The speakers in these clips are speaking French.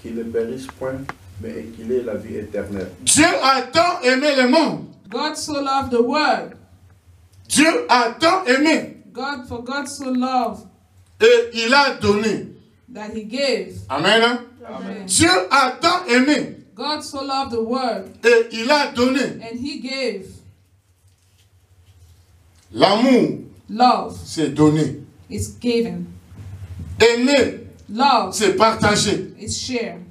qu'il ne périsse point, mais qu'il ait la vie éternelle. Dieu a tant aimé le monde. God so loved the world. Dieu a tant aimé. For God so loved Et il a donné. that he gave. Amen. Amen. Dieu a tant aimé. God so loved the world Et il a donné. and he gave. L'amour, Love c'est donner. is given. Aimer, Love c'est partager. is shared.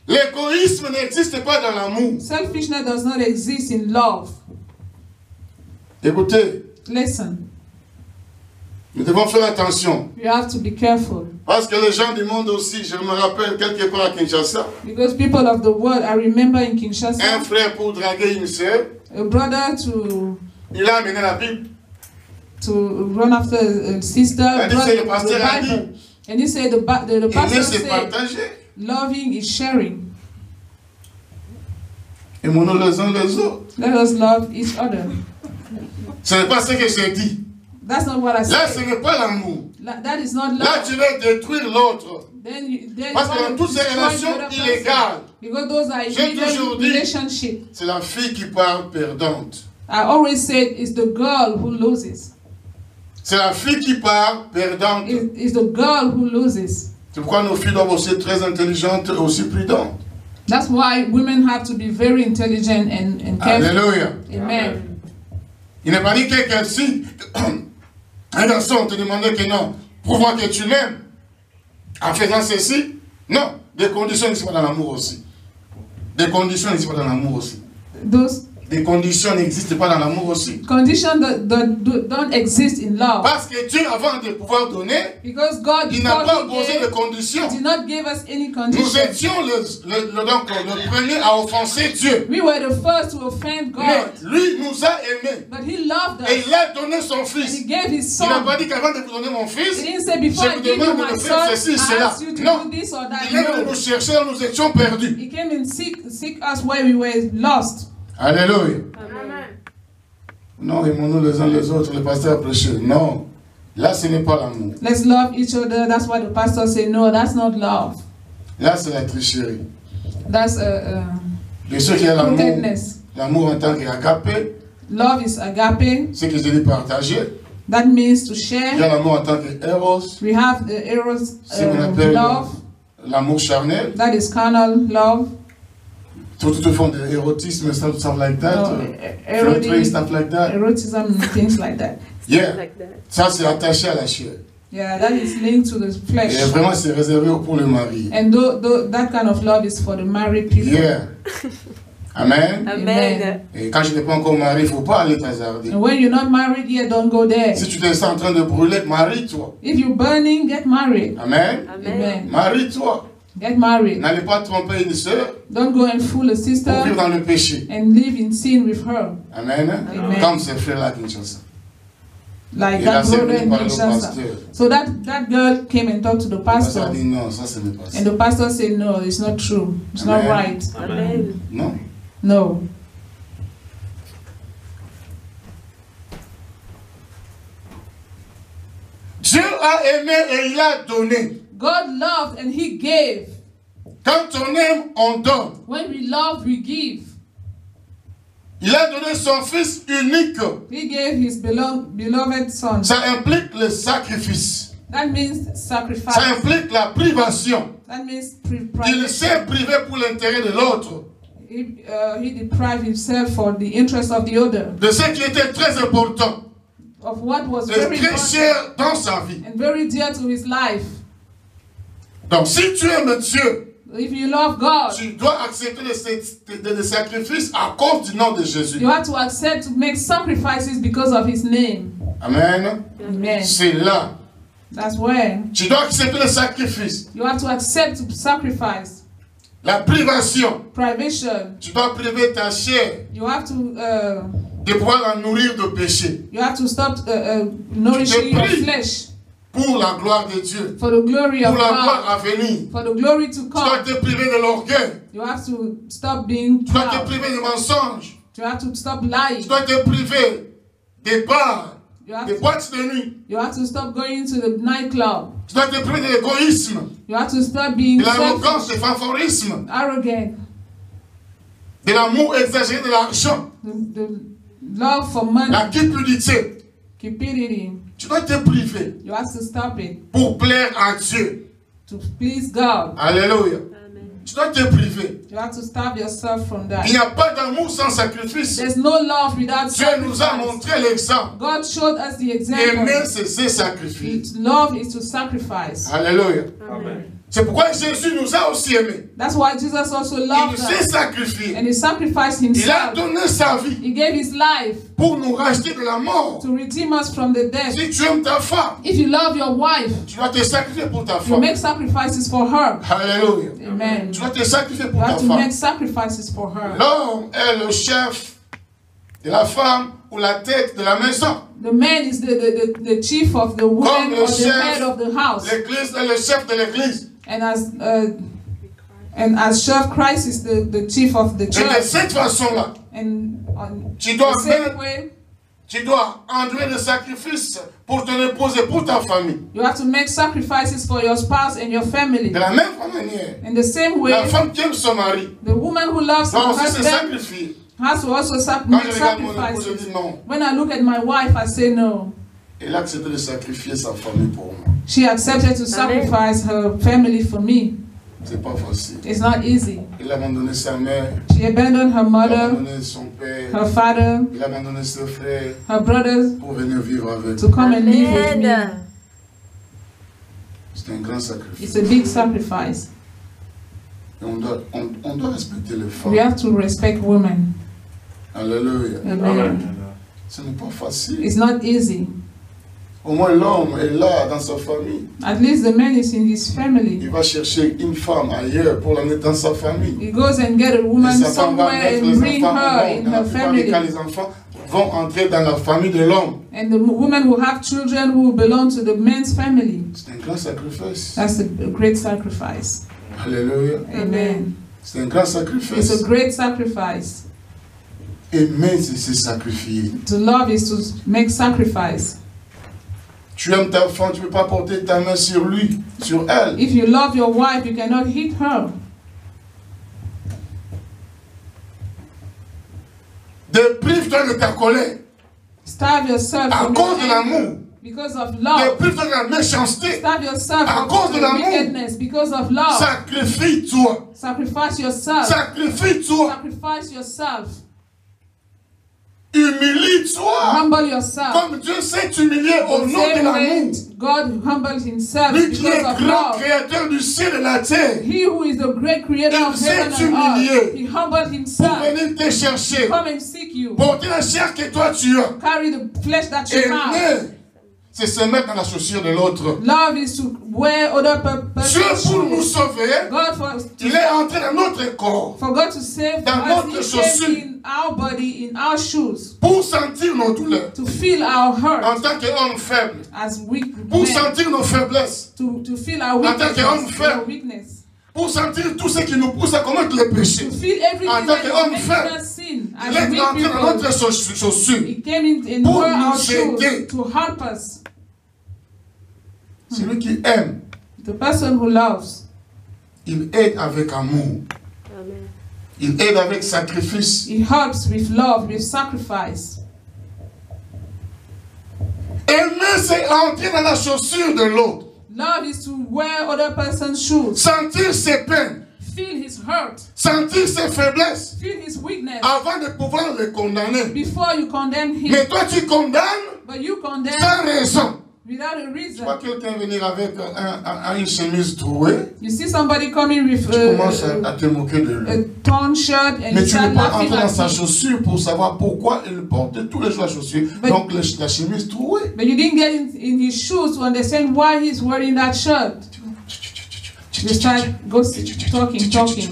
L'égoïsme n'existe pas dans l'amour. Selfishness does not exist in love. Écoutez, Listen, nous devons faire attention. you have to be careful. Parce que les gens du monde aussi, je me rappelle quelque part à Kinshasa, Because people of the world, I remember in un Kinshasa, frère pour draguer une sœur, a brother to il a amené la Bible. run after a sister, dit, brother, c'est le pasteur the a Bible. And he said the Aimer, pastor c'est said, partager. loving is sharing. Aimons-nous les uns les autres. Let us love each other. Ce n'est pas ce que j'ai dit. That's not what I Là, ce said. n'est pas l'amour. That is not Là, love. tu veux détruire l'autre. Then Parce que you dans want toutes to ces destroy relations the other person. illégales, Because those are J'ai illegal toujours dit- relationships. c'est la fille qui part perdante. I always said it's the girl who loses. C'est la fille qui part perdante. It's the girl who loses. C'est pourquoi nos filles doivent aussi être très intelligentes et aussi prudentes. That's why women have to be very intelligent and careful. Alléluia. Amen. Il n'est pas dit que si un garçon te demandait que non, prouve-moi que tu l'aimes en faisant ceci. Non, des conditions n'existent pas dans l'amour aussi. Des conditions n'existent pas dans l'amour aussi. Those Des conditions n'existent pas dans l'amour aussi. conditions don't exist in love. Parce que Dieu, avant de pouvoir donner, Because God, il n'a pas before posé he de gave, conditions. did not give us any Nous conditions. étions le premier à offenser Dieu. We were the first to offend Mais God. lui nous a aimés. But he loved Et us. il a donné son And fils. he gave his Il n'a son. pas dit qu'avant de vous donner mon He fils, didn't say before je I vous give you demande my de faire son, ceci, I cela. ask you to Non. do this or that. Il est venu No. nous chercher, nous étions perdus. He came and seek us where we were lost. Alléluia. Amen. Non, aimons-nous les uns les autres, le pasteur a prêché. Non, là ce n'est pas l'amour. Let's love each other. That's why the pastor said, no, that's not love. Là c'est la tricherie. That's De ceux qui ont l'amour, crookedness. l'amour en tant qu'agapé, Love is agape. ce que je dis partager. That means to Il y share. a l'amour en tant qu'éros, We have the eros ce qu'on appelle love. l'amour charnel. That is carnal love. Tout le fond de l'érotisme, stuff like that. No, Flirting, stuff like that. erotism and things like that. Yeah. Like that. Ça c'est attaché à la chair. Yeah, that is linked to the Et flesh. vraiment c'est réservé pour le mari. And that kind of love is for the married people. Yeah. Amen. Amen. Et quand je n'ai pas encore marié, il ne faut pas aller t'hasarder. And when you're not married yet, don't go there. Si tu te sens en train de brûler, marie-toi. If you're burning, get married. Amen. Amen. Amen. Marie-toi. Get married. N'allez pas tromper une sœur Don't go and fool a pour sister vivre dans le péché. and live in sin with her. Amen. Amen. Comme ces frères-là à Kinshasa. Like Et là, that c'est brother venu in par le Kinshasa. pasteur. So that girl came and talked to the Le pasteur a pastor. dit non, ça ce n'est pas ça. And the pastor said, no, it's not true. It's not Amen. right. Amen. Non. No. Dieu a aimé et il a donné. God loved and he gave. Quand on aime, on donne. When we love, we give. Il a donné son fils unique. He gave his beloved son. Ça implique le sacrifice. That means Ça sacrifice. implique la privation. That means Il s'est privé pour l'intérêt de l'autre. he deprived himself for the interest of the other. De ce qui était très important. Of what was Et very très important cher dans sa vie. and very dear to his life. Donc si tu aimes Dieu, If you love God, tu dois accepter les sacrifices à cause du nom de Jésus. you have to accept to make sacrifices because of his name. Amen. Amen. C'est là. That's where Tu dois accepter les sacrifices. you have to accept to sacrifice. La privation. Privation. Tu dois priver ta chair You have to de pouvoir la nourrir de péché. stop nourishing your prie. flesh Pour la gloire de Dieu. for the glory Pour of la gloire God. à venir. For the glory to Tu dois come, te priver de l'orgueil. you have to stop being Tu dois te proud. priver des mensonges. You have to stop lying. Tu dois te priver des bars, You have des to, boîtes de nuit. you have to stop going to the nightclub. Tu dois te priver de l'égoïsme, You have to stop being de l'arrogance, selfish, du fanfarisme, arrogant, de l'amour exagéré de l'argent, the love for money, la cupidité. cupidity. Tu dois te priver You have to stop it pour plaire à Dieu. to please God. Alléluia. Tu dois te priver. You have to stop yourself from Il that. n'y a pas d'amour sans sacrifice. There's no love without Dieu nous a sacrifice. montré l'exemple. God showed us the Aimer, example. c'est se sacrifier. Love is to sacrifice. Alléluia. Amen. C'est pourquoi Jésus nous a aussi aimés. That's why Jesus also Il loved s'est us. sacrifié. And he sacrificed Il a himself. donné sa vie He gave his life pour nous racheter de la mort. to redeem us from the death. Si tu aimes ta femme, If you love your wife, tu dois te sacrifier pour ta you femme. make sacrifices for her. Alléluia. Amen. Tu dois te sacrifier You pour ta have to femme. make sacrifices for her. L'homme est le chef de la femme ou la tête de la maison. The man is the chief of the woman Comme le or the chef, head of the house. L'église est le chef de l'église. And as chef, Christ is the chief of the Et de church. cette façon-là, And on tu dois the same mettre, way, tu dois endurer des sacrifices pour ton épouse et pour ta famille. you have to make sacrifices for your spouse and your family. De la même manière, In the same way, la femme qui aime son mari the woman who loves her doit aussi se husband sacrifier. has to also Quand make je regarde mon épouse, je sacrifices. dis non. When I look at my wife, I say no. Elle a accepté de sacrifier sa famille pour moi. She accepted to sacrifice her family for me. C'est pas facile. It's not easy. Il a abandonné sa mère, She abandoned her il a mother, abandonné son père, her father, il a abandonné ses frères her brothers pour venir vivre avec to nous. come and live with me. C'est un grand sacrifice. It's a big sacrifice. Et on doit respecter les We femmes. have to respect women. Alléluia. Amen. Ce n'est pas facile. It's not easy. Au moins l'homme est là dans sa famille. At least the man is in his family. Il va chercher une femme ailleurs pour l'amener dans sa famille. He goes and get a woman Et sa femme va somewhere mettre and les bring enfants her au in monde. Dans la her plupart des cas, family. les enfants vont entrer dans la famille de l'homme. And the woman will have children who belong to the man's family. C'est un grand sacrifice. That's a great sacrifice. Alléluia. Amen. C'est un grand It's a sacrifice. great sacrifice. Aimer, c'est se sacrifier. To love is to make sacrifice. Tu aimes ta femme, tu ne peux pas porter ta main sur lui, sur elle. If you love your wife, you cannot hit her. Déprive-toi de ta colère Starve yourself à from cause de your l'amour. anger because of love. Déprive-toi de la méchanceté. Starve yourself À cause from de l'amour. wickedness because of love. Sacrifie-toi. Sacrifice yourself. Sacrifie-toi. Sacrifice yourself. Humilie-toi. Humble yourself. Comme Dieu s'est humilié au The nom de same way l'amour. God humbled himself Lui qui est because of grand love. créateur du ciel et de la terre. He who is the great creator Il of s'est heaven and humilié earth, he humbled Pour himself venir te chercher. to come and seek you. Porter la chair que toi tu as. Carry the flesh that you have. Aimer, c'est se mettre dans la chaussure de l'autre. Love is to wear other Dieu person's pour nous shoes. sauver, God il est entré dans notre corps for God to save Dans notre us, He chaussure. came in our body, in our shoes, pour sentir nos douleurs. to feel our En hurt tant qu'homme faible, as weak pour men, sentir nos faiblesses, to feel our En tant qu'homme weakness, faible. our weakness, pour sentir tout ce qui nous pousse à commettre le péché. to feel En everything tant that qu'homme is faible, making us sin Il as est weak entré dans people. notre chaussure. He came in Pour wear our nous shoes aider. to help us. Celui qui aime, The person who loves, il aide avec amour. Il aide avec sacrifice. he helps with love, with sacrifice. Aimer, c'est entrer dans la chaussure de l'autre. Love is to wear other person's shoes, Sentir ses peines. feel his hurt, Sentir ses faiblesses. feel his weakness Avant de pouvoir le condamner. before you condemn him. Mais toi, tu condamnes But you condemn sans raison. without a Tu reason. vois quelqu'un venir avec une chemise trouée. You see somebody coming with Tu commences à te moquer de a lui. torn shirt and Mais you tu ne start peux pas laughing entrer dans sa at him. chaussure pour savoir pourquoi il porte tous les jours la chaussure. But- Donc la chemise trouée. But you didn't get in his shoes to understand why he's wearing that shirt. You start talking.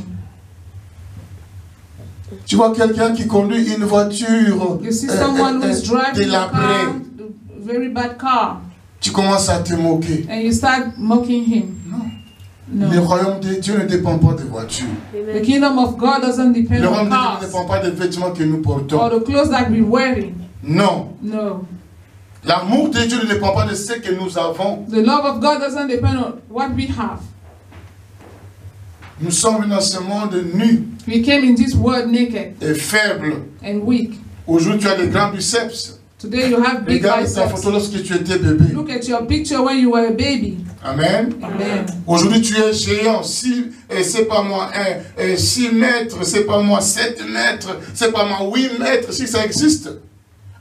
Tu vois quelqu'un qui conduit une voiture You see someone who's driving a délabrée. car, a very bad car, Tu commences à te moquer. and you start mocking him. Le No. royaume de Dieu ne dépend pas des voitures. The kingdom of God doesn't depend Le on royaume de Dieu ne cars dépend pas des vêtements que nous or portons. the clothes that we're wearing. Non. No. L'amour de Dieu ne dépend pas de ce que nous avons. The love of God doesn't depend on what we have. Nous sommes dans ce monde nu We came in this world naked et faible. and weak. Aujourd'hui, tu as des grands biceps. Today you have big Regarde ta biceps. photo lorsque tu étais bébé. Look at your picture when you were a baby. Amen. Amen. Aujourd'hui, tu es géant. C'est pas moi 6 mètres, c'est pas moi 7 mètres, c'est pas moi 8 mètres, si ça existe.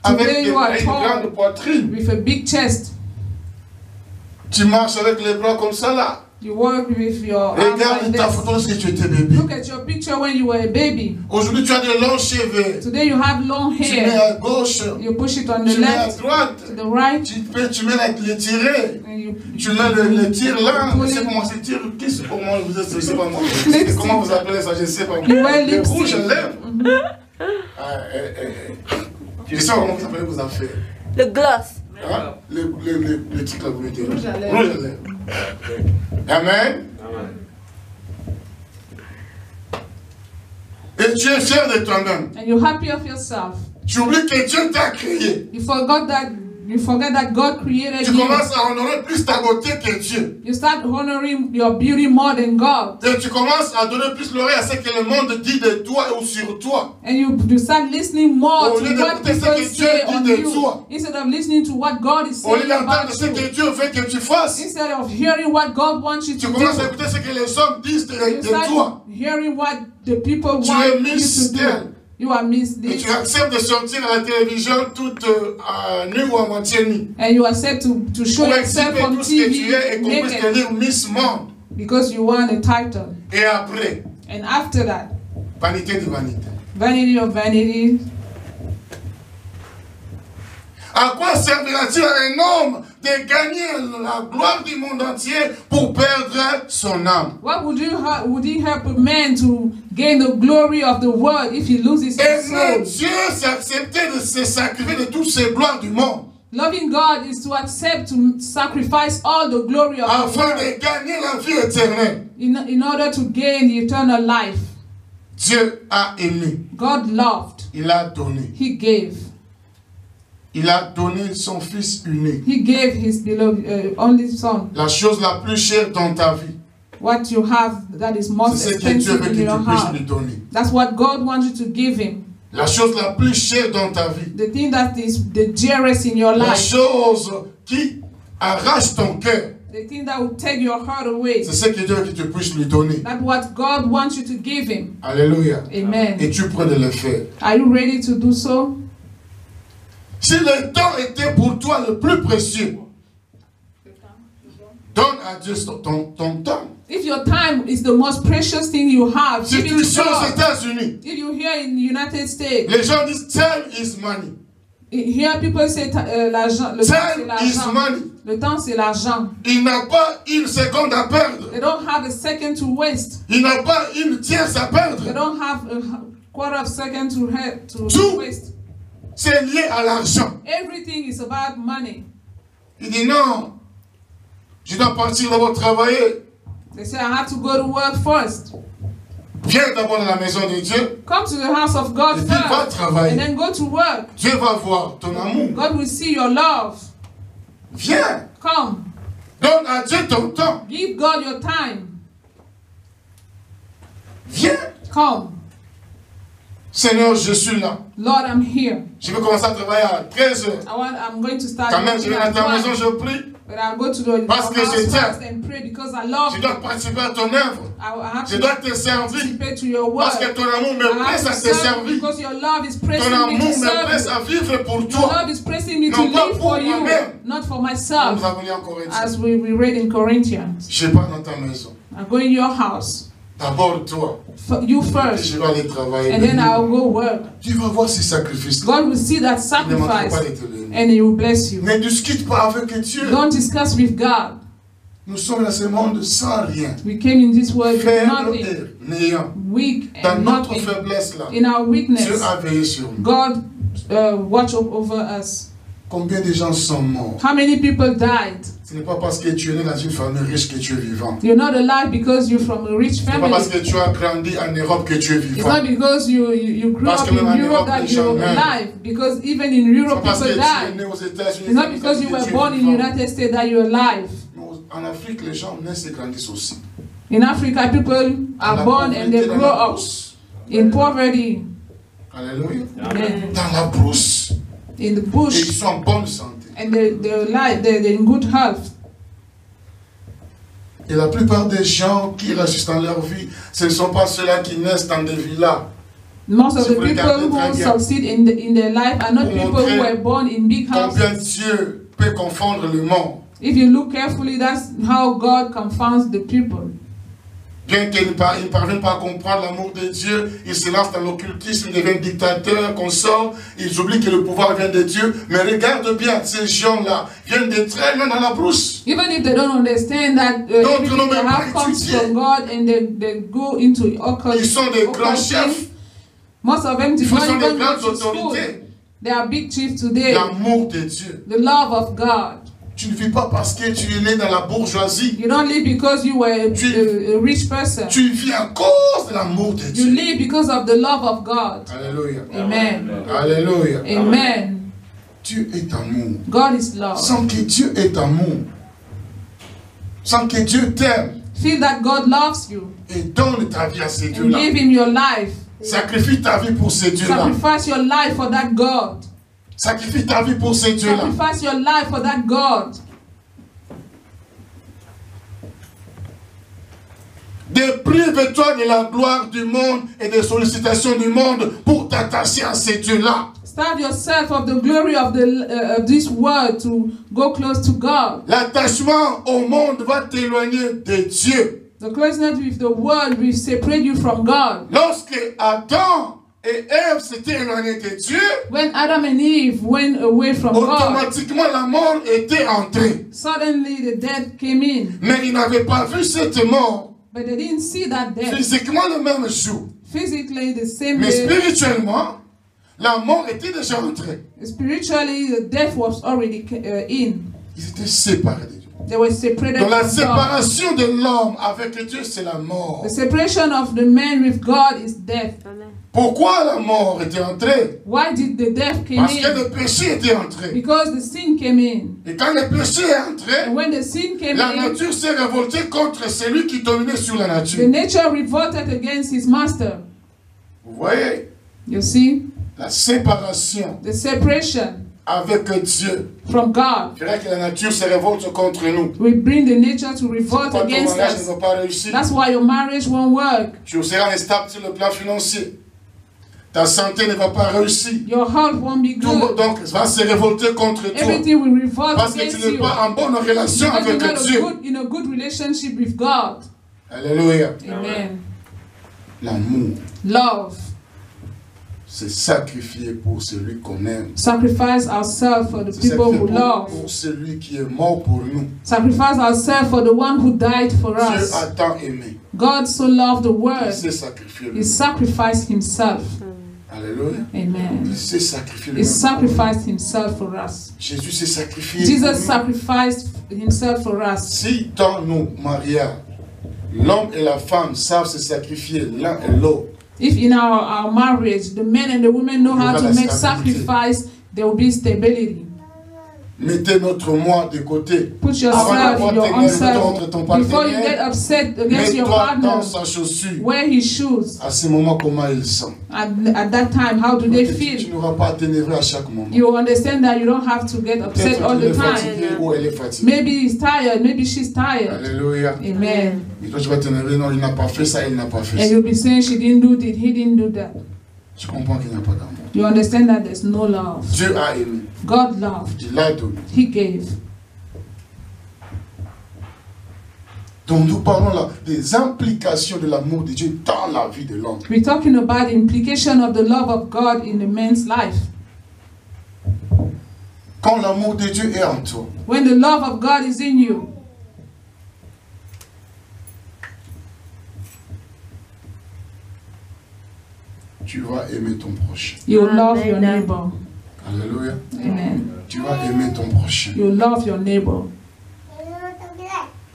Avec Today you are une tall grande poitrine. with a big chest. Tu marches avec les bras comme ça là. You walk with your arms Regarde like ta this. photo lorsque tu étais bébé. Look at your picture when you were a baby. Aujourd'hui, tu as de longs cheveux. Today you have long Tu mets hair. à gauche, You push it on tu the mets à left, droite. to the right, Tu mets les tirés. and you Tu mets le tir là. Pull Je sais it. comment c'est tir. Qu'est-ce que comment vous êtes, je sais pas moi. Lipstick. Comment vous appelez ça, je sais pas. You wear Le lipstick. rouge à lèvres. Je sais pas comment vous appelez vos affaires. Le gloss. Hein? Le truc là, vous mettez. Rouge à lèvres. Rouge à lèvres. Amen. Et tu es fier de toi-même. and you're happy of yourself. Tu oublies que Dieu t'a créé. You forget that God created Tu you. commences à honorer plus ta beauté que Dieu. You start honoring your beauty more than God. Et tu commences à donner plus l'oreille à ce que le monde dit de toi ou sur toi. And you start listening more Au to lieu what d'écouter ce people que Dieu say dit on de you, toi. instead of listening to what God is Au lieu saying d'entendre about ce you. que Dieu veut que tu fasses, Instead of hearing what God wants you tu to commences à do, écouter ce que les hommes disent you de toi. start hearing what the people Tu want es you Miss to do. tel. You are Miss Et this. tu acceptes de sortir à la télévision toute nue ou à moitié nue. And you accept to show Pour yourself exhiber on tout ce que tu es et TV qu'on puisse te naked dire Miss Monde. because you want a title. Et après, And after that, vanité de vanité. vanity of vanity. À quoi servira-t-il à un homme de gagner la gloire du monde entier pour perdre son âme? What would it help a man to gain the glory of the world if he loses his Aimer soul? Dieu, c'est accepter de se sacrifier de toutes ces gloires du monde Loving God is to accept to sacrifice all the glory of the afin world de gagner la vie éternelle. in order to gain the eternal life. Dieu a aimé, God loved. il a donné. He gave. Il a donné son Fils unique. He gave his beloved only son. La chose la plus chère dans ta vie, What you have that is most c'est ce que Dieu expensive veut in que your tu puisses heart. lui donner. That's what God wants you to give him. La chose la plus chère dans ta vie, The thing that is the dearest in your la life. chose qui arrache ton cœur, The thing that will take your heart away. c'est ce que Dieu veut que tu puisses lui donner. That's what God wants you to give him. Alléluia. Amen. Es-tu prêt de le faire? Are you ready to do so? Si le temps était pour toi le plus précieux, donne à Dieu ton temps. If your time is the most precious thing you have, Si give tu it es to aux God. États-Unis, If you hear in the United States, les gens disent time is money. hear people say l'argent, le temps c'est Time is l'argent. money. Le temps c'est l'argent. Il n'a pas une seconde à perdre. They don't have a second to waste. Il n'a pas une tierce à They perdre. don't have a quarter of second to Tout. waste. C'est lié à l'argent. Everything is about money. Il dit non, je dois partir d'abord travailler. They say I have to go to work first. Viens d'abord dans la maison de Dieu. Come to the house of God Et puis va first, travailler. and then go to work. Dieu va voir ton amour. God will see your love. Viens, Come, donne à Dieu ton temps. give God your time. Viens. Come, Seigneur, je suis là. Lord, I'm here. Je vais commencer à travailler à 13 heures. I'm going to start Quand même, je working vais dans at ta maison, 1, je prie. but I'll go to the Parce que house je t'aime. first and pray because I love Je you. dois participer à ton œuvre. I have Je to dois te servir. participate to your work. Parce que ton amour me I have presse to à te serve you servir. because your love is Ton pressing me amour to me serve presse you. à vivre pour Your toi. love is pressing me to Non, pas live pour for you, moi-même. not for Nous myself. avons lu en Corinthiens. As we read in Corinthians, Je pars dans ta maison. I go in your house. D'abord toi. You Et first, je vais aller travailler. and then I'll go work. Tu vas voir ces sacrifices. God will see that Il ne manquera sacrifice, pas de te bénir. and He will bless you. Ne discute pas avec Dieu. Don't discuss with God. Nous sommes dans ce monde sans rien. We came in this world with Faible nothing, et néant. weak Dans and notre nothing. faiblesse là, In our Dieu weakness, a veillé sur nous. God watch over us. Combien de gens sont morts? How many people died? Ce n'est pas parce que tu es né dans une famille riche que tu es vivant. You're not alive because you're from a rich Ce n'est pas parce family. que tu as grandi en Europe que tu es It's vivant. not because you grew Parce up que même en in Europe Europe, that les gens you're meurent. alive. Because even in Ce n'est Europe, pas parce que people tu es die. né aux États-Unis. It's not because you were born in the United States that you're alive. En Afrique, les gens naissent et grandissent aussi. In Africa, people are born and they grow up in poverty, Alléluia. Amen. Dans la brousse. In the Et ils bush, sont en bonne santé. and they're in good health. Et la plupart des gens qui réussissent dans leur vie, ce ne sont pas ceux-là qui naissent dans des villas. Most of Si the vous people regardez très who bien. succeed in their life are not Pour people who montrer were born in big Combien houses. Dieu peut confondre le monde. If you look carefully, that's how God confounds the people. Bien qu'ils ne parviennent pas à comprendre l'amour de Dieu, ils se lancent dans l'occultisme, ils deviennent dictateurs, consorts, ils oublient que le pouvoir vient de Dieu. Mais regarde bien, ces gens-là viennent de très loin dans la brousse. Even if they don't understand that everything they have comes from God and they go into occult, Ils sont des grands chefs, most of them did ils not sont des even grandes go to school. autorités. They are big chiefs today. L'amour de Dieu. The love of God. Tu ne vis pas parce que tu es né dans la bourgeoisie. You don't live because you were a rich person. Tu vis à cause de l'amour de You Dieu. live because of the love of God. Alléluia. Amen. Alléluia. Amen. Dieu est amour. God is love. Sans que Dieu est amour, sans que Dieu t'aime Feel that God loves you et donne ta vie à ces and dieux-là. give Him your life. Sacrifie ta vie pour ces dieux-là. Sacrifice your life for that God. Sacrifie ta vie pour ces dieux-là. Sacrifice your life for that God. Déprive-toi de la gloire du monde et des sollicitations du monde pour t'attacher à ces dieux-là. Starve yourself of the glory of this world to go close to God. L'attachement au monde va t'éloigner de Dieu. The closeness with the world will separate you from God. Lorsque Adam et Ève s'étaient éloignés de Dieu, When Adam and Eve went away from God, automatiquement la mort était entrée. suddenly the death came in. Mais ils n'avaient pas vu cette mort But they didn't see that death physiquement le même jour. physically the same Mais day. spirituellement, la mort était déjà entrée. Spiritually, the death was already in. Ils étaient séparés de Dieu. They were separated Donc la from God. séparation de l'homme avec Dieu, c'est la mort. The separation of the man with God is death. Pourquoi la mort était entrée? Why did the death come Parce que in? le péché était entré. Because the sin came in. Et quand le péché est entré, And when the sin came la in, nature s'est révoltée contre celui qui dominait sur la the nature. nature revolted against his master. Vous voyez, You see? la séparation The separation avec Dieu from God ferait que la nature se révolte contre nous. will bring the nature to revolt Quand ton against mariage ne us. va pas réussir, That's why your marriage won't work. tu seras instable sur le plan financier. Ta santé ne va pas réussir. Your health won't be Tout good. donc va se révolter contre toi. Everything will revolt Parce que against tu n'es you. pas en bonne relation Because avec you're not Dieu. in a good relationship with God. Alléluia. Amen. L'amour, Love. c'est sacrifier pour celui qu'on aime. Sacrifice ourselves for the C'est people who sacrifier love. pour celui qui est mort pour nous. Sacrifice ourselves for the one who died for Dieu us. a tant aimé. God so loved the Il world, s'est sacrifié. He lui-même. sacrificed Himself. Alléluia. Amen. Il s'est sacrifié. He lui-même. sacrificed Himself for us. Jésus s'est sacrifié. Jesus pour nous. sacrificed Himself for us. Si dans nos mariages, l'homme et la femme savent se sacrifier l'un et l'autre, If in our marriage, the men and the women know how to make sacrifice, there will be stability. mettez notre moi de côté. Put yourself, your own self, ton before you get upset against your Mets-toi partner, dans sa chaussure. wear his shoes. À ce moment, comment ils sont? At that time, how do they Tu feel? n'auras pas à t'énerver à chaque moment. You understand that you don't have to get upset Peut-être all qu'il the est fatigué time. ou elle est fatiguée. Maybe he's tired, maybe she's tired. Alléluia. Amen. Et toi, tu vas t'énerver, non, il n'a pas fait ça, il n'a pas fait And ça. you'll be saying she didn't do this, he didn't do that. Tu comprends qu'il n'y a pas d'amour. You understand that there's no love. Dieu a aimé. God loved, Il a donné. He gave. Donc nous parlons là des implications de l'amour de Dieu dans la vie de l'homme. We're talking about the implication of the love of God in a man's life. Quand l'amour de Dieu est en toi, When the love of God is in you, tu vas aimer ton prochain. you will love your neighbor. Alléluia. Amen. tu vas aimer ton prochain. You love your neighbor.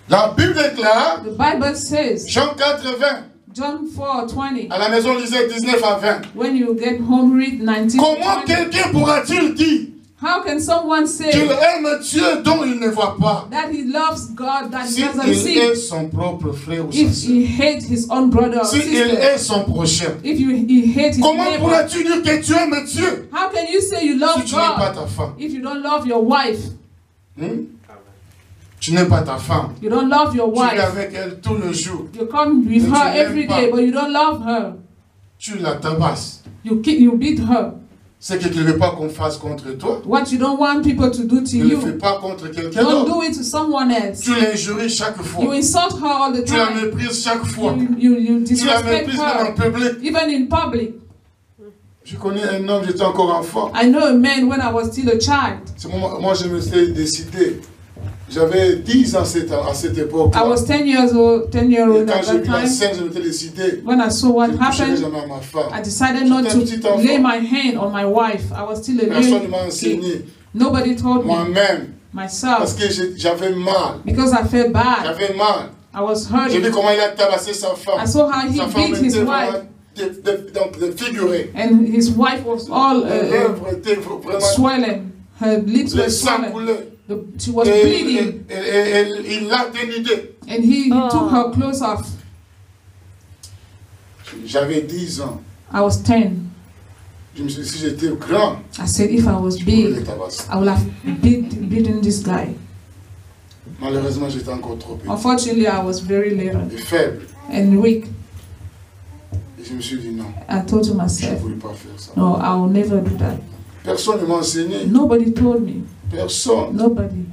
La Bible déclare, The Bible says, Jean 4, 20, John 4:20. à la maison lisez 19 à 20. When you get home, read 19 to Comment 20. quelqu'un pourra-t-il dire How can someone qu'il say aime Dieu dont il ne voit pas, that he loves God that he si doesn't il see, est son propre frère ou sa if sœur, he hates his own brother or si il sister, est son prochain? if he hates his Comment neighbor? pourras-tu dire que tu aimes Dieu How can you say you si love tu n'aimes pas God ta femme? if you don't love your wife? Tu n'aimes pas ta femme. You don't love your Tu es wife. avec elle tout le jour. You come with Mais tu her l'aimes every pas. day, but you don't love her. Tu la tabasses. You beat her. C'est que tu ne veux pas qu'on fasse contre toi. What you don't want people to do to Ne le fais you, pas contre quelqu'un don't d'autre. do it to someone else. Tu l'injuries chaque You fois. insult her all the Tu la time. méprises chaque fois. You Tu la disrespect méprises même en her, public. even in public. Je connais un homme, j'étais encore enfant. I know a man when I was still a child. C'est moi, je me suis décidé. J'avais 10 ans à cette époque. I was 10 years old, 10 year Et old quand at j'ai that vu la time. scène, je m'étais décidé. When I saw what Je ne toucherai happened, jamais à ma femme. I decided not J'étais un petit to enfant. lay my hand on my wife. I was still a Personne ne little m'a kid. enseigné. Nobody told me, Moi-même. Parce myself, que j'avais mal. because I felt bad. J'avais mal. I was J'ai vu hurting. comment il a tabassé sa femme. I saw how he Sa femme beat his était wife, vraiment défigurée. and his wife was all Les lèvres étaient vraiment... swollen. Her lips were Le sang swollen. coulait. She was bleeding, Et il l'a dénudée. and he took her clothes off. J'avais 10 ans. I was 10. Je me suis dit, si j'étais grand, I said, if I was je pourrais big, les tabasser. I would have beaten this guy. Malheureusement, j'étais encore trop petit. Unfortunately, I was very little Et faible. and weak. Et je me suis dit, non, I thought to je ne myself, voulais pas faire ça. no, I will never do that. Personne ne m'a enseigné. Nobody told me. Personne. Nobody.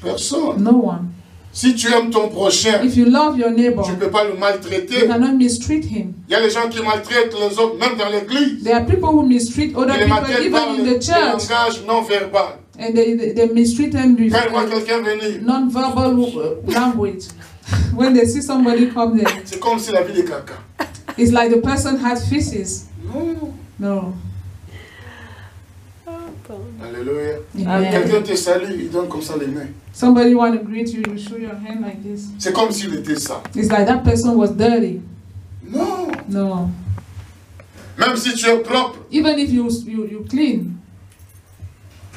Personne. No one. Si tu aimes ton prochain, If you love your neighbor, tu ne peux pas le you maltraiter. cannot mistreat him. Il y a les gens qui maltraitent les autres, même dans l'église. There are people who mistreat other Ils les people, maltraitent par even in le the church, langage non verbal. and they mistreat them with Quand ils voient quelqu'un venir, non-verbal language. When they see somebody come there, c'est comme si la vie est caca. it's like the person had feces. Non. No. Alléluia. Amen. Quelqu'un te salue, il donne comme ça les mains. Somebody want to greet you, you show your hand like this. C'est comme s'il était ça. It's like that person was dirty. Non. No. Même si tu es propre, Even if you clean,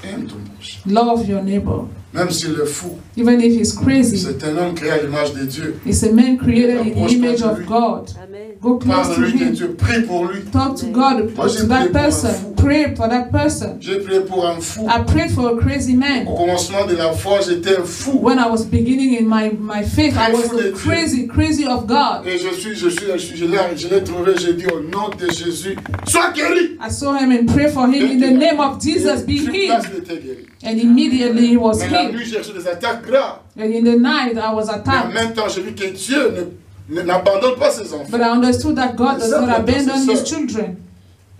aime ton prochain. love your neighbor. Même s'il est fou, Even if he's crazy, c'est un homme créé à l'image de Dieu. it's a man created in the Approche-toi image de of lui. God. Amen. Go close to Parle-lui de him. Dieu, prie pour lui. Talk to God, Moi, j'ai to that prié pour un person. fou. Pray for that person. J'ai prié pour un fou. I prayed for a crazy man. Au commencement de la foi, j'étais un fou. When I was beginning in my faith, I was Très fou de Dieu. crazy of God. Et je l'ai trouvé, j'ai dit au nom de Jésus, sois guéri. I saw him and prayed for him in the name of Jesus, be Sur place, healed. il était guéri. And immediately he was Mais la healed. nuit, j'ai reçu des attaques graves. And in the night, I was Mais en attacked. même temps, j'ai vu que Dieu n'abandonne pas ses enfants. But I understood that God does not abandon his children.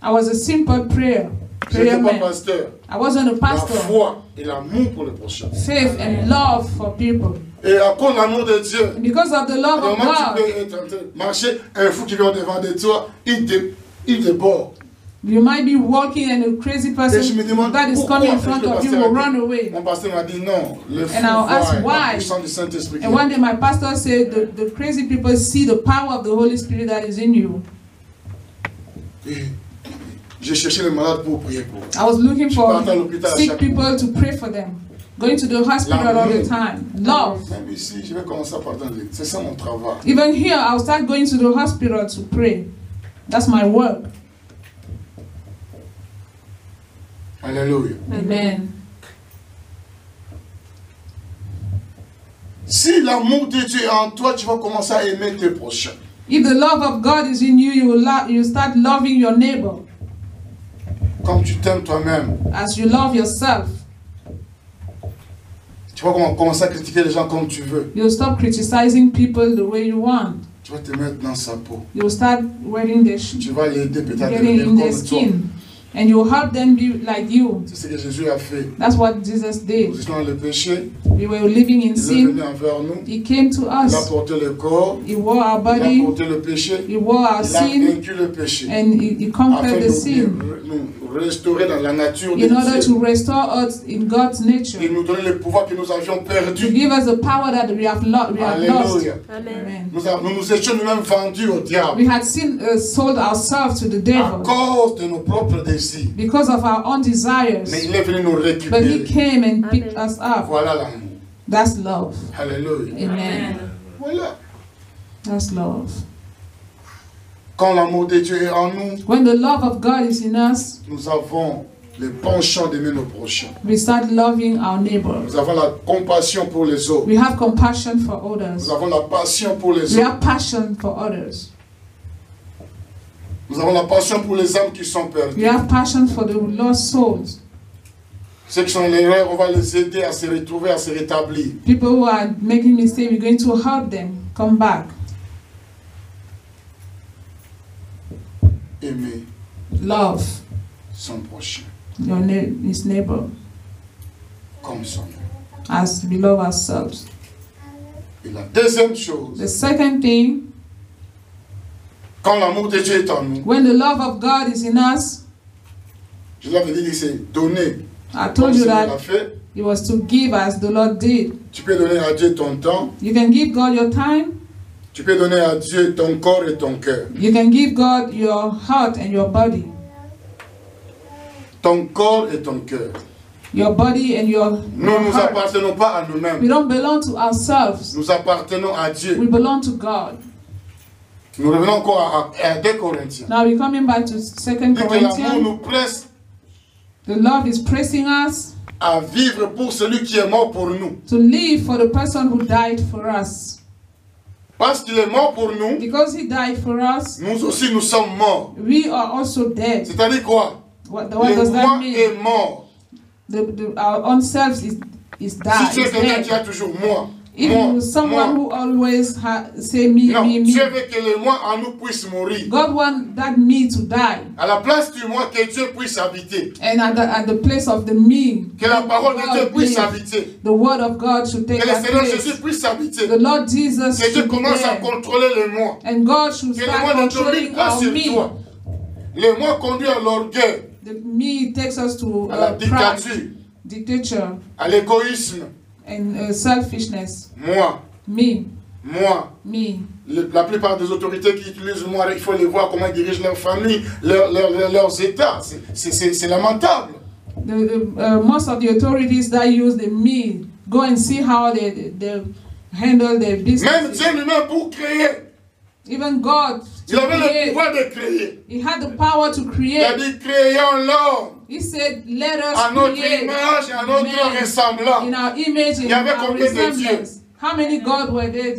I was a simple prayer Je n'étais pas man. pasteur. I wasn't a La pastor. foi et l'amour pour le prochain. Faith and love for people. Et à cause de l'amour de Dieu, And because of the love au of moment où tu God, peux être en train de marcher, un fou qui vient devant de toi, il déborde. you might be walking and a crazy Et je person me demande that is pourquoi. coming in Et front le of you pasteur will a run dit- away. Mon pasteur m'a dit non, le fou And I'll ask voit la why. puissance du Saint-Esprit. And one day my pastor said the crazy people see the power of the Holy Spirit that is in you. Et j'ai cherché les malades pour prier pour eux. I was looking for partais à l'hôpital à sick chaque people to pray for them. Going to the hospital all the time. Love. Même ici, je vais commencer à partir de l'église. C'est ça mon travail. Even here, I'll start going to the hospital to pray. That's my work. Alléluia. Amen. Si l'amour de Dieu est en toi, tu vas commencer à aimer tes prochains. If the love of God is in you, you start loving your neighbor Comme tu t'aimes toi-même, as you love yourself. tu vas commencer à critiquer les gens comme tu veux. You'll stop criticizing people the way you want. Tu vas te mettre dans sa peau. You'll start wearing their Tu vas l'aider peut-être à getting devenir in their comme toi. skin. And you'll help them be like you. C'est ce que Jésus a fait. That's what Jesus did. Nous étions dans le péché. We were living in Il est sin. venu envers nous. He came to Il a us. porté le corps. He wore our Il a body. porté le péché. He wore our Il a sin. vaincu le péché. And he Afin conquered the de sin nous restaurer dans la nature de in order Dieu. to restore us in God's nature, Et nous donner le pouvoir que nous avions to perdu. give us the power that we have lost. Alléluia. Amen. Nous nous étions nous-mêmes vendus au diable We had sold ourselves to the à devil cause de nos propres désirs. because of our own desires. Mais il est venu nous But He récupérer. came and picked us up. Voilà l'amour. That's love. Alléluia. Amen. Voilà. That's love. Quand l'amour de Dieu est en nous, When the love of God is in us, nous avons le penchant d'aimer nos prochains. we start loving our neighbors. Nous avons la compassion pour les autres. We have compassion for others. Nous avons la passion pour les We autres. have passion for others. Nous avons la passion pour les âmes qui sont We perdues. have passion for the lost souls. Ceux qui sont en erreur, on va les aider à se retrouver, à se rétablir. People who are making mistakes, we're going to help them come back. Aimer Love son prochain his neighbor comme son-même. as we love ourselves. Et la deuxième chose, The second thing, quand l'amour de Dieu est en nous, when the love of God is in us, je l'avais dit, c'est donner. I Comme told you Seigneur that l'a fait. it was to give as the Lord did. Tu peux donner à Dieu ton temps. You can give God your time. Tu peux donner à Dieu ton corps et ton cœur. You can give God your heart and your body. Ton corps et ton cœur. Your body and your Nous ne nous heart. appartenons pas à We nous-mêmes. don't belong to ourselves. Nous appartenons à Dieu. We belong to God. Nous revenons encore à 2 Corinthiens. Now we're coming back to 2 Dit que l'amour Corinthians. nous presse The love is pressing us à vivre pour celui qui est mort pour nous. to live for the person who died for us. Parce qu'il est mort pour nous, Because He died for us, nous aussi nous sommes morts. we are also dead. C'est-à-dire quoi? What Le does that moi mean? est mort. Our own self is Si tu es died. quelqu'un qui a toujours moi, If moi, you're someone moi. who always say me, Non, me, Dieu me, veut que le moi en nous puisse mourir. God wants that me to die. À la place du moi, que Dieu puisse habiter. And at the place of the me, Que la parole de Dieu God puisse live. habiter. The word of God should take Que le that Seigneur place. Jésus puisse habiter. The Lord Jesus Que Dieu should be commence à there. contrôler le moi. And God should Que le start moi ne domine controlling pas our sur me. toi. Le moi conduit à l'orgueil, The me takes us to à la pride, dictature, dictature, à l'égoïsme. and selfishness. Moi, Me, moi. me. La plupart des autorités qui utilisent le moi, il faut les voir comment ils dirigent leur famille, leurs États. C'est lamentable. Most of the authorities that use the me, go and see how they handle their Même business. Dieu lui-même pour créer. Even God, Il avait le pouvoir de créer. He had the power to Il a create. dit créons l'homme He said, let us à notre create image et à notre man ressemblance. in our image Il and y avait our combien de resemblance. How many God were there?